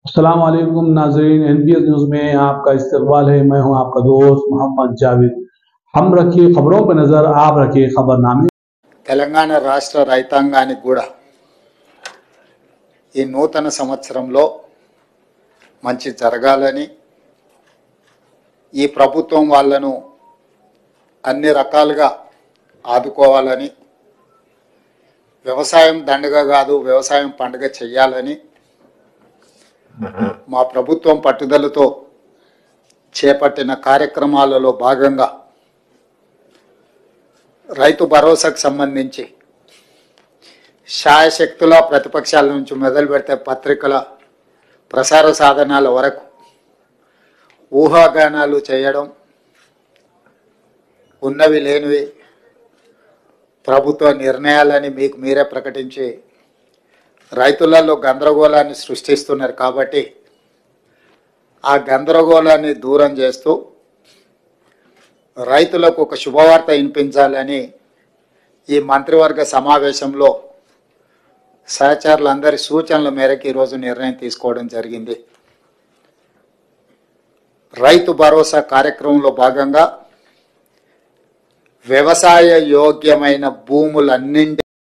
अस्सलाम वालेकुम नाज़रीन, एनपीएस न्यूज़ में आपका इस्तकबाल है। मैं हूं आपका दोस्त मोहम्मद जावेद। हम रखिए खबरों पर नज़र, आप रखिए खबरनामे। తెలంగాణ రాష్ట్ర రైతాంగానికి కూడా ఈ నూతన సంవత్సరంలో మంచి జరగాలని, ఈ ప్రభుత్వం వాళ్ళను అన్ని రకాలుగా ఆదుకోవాలని, వ్యవసాయం దండగ కాదు వ్యవసాయం పండుగ చేయాలని మా ప్రభుత్వం పట్టుదలతో చేపట్టిన కార్యక్రమాలలో భాగంగా రైతు భరోసాకు సంబంధించి శాయశక్తుల ప్రతిపక్షాల నుంచి మొదలు పెడితే పత్రికల ప్రసార సాధనాల వరకు ఊహాగానాలు చేయడం, ఉన్నవి లేనివి ప్రభుత్వ నిర్ణయాలని మీకు మీరే ప్రకటించి రైతులలో గందరగోళాన్ని సృష్టిస్తున్నారు. కాబట్టి ఆ గందరగోళాన్ని దూరం చేస్తూ రైతులకు ఒక శుభవార్త వినిపించాలని ఈ మంత్రివర్గ సమావేశంలో సహచరులందరి సూచనల మేరకు ఈరోజు నిర్ణయం తీసుకోవడం జరిగింది. రైతు భరోసా కార్యక్రమంలో భాగంగా వ్యవసాయ యోగ్యమైన భూములన్నింటి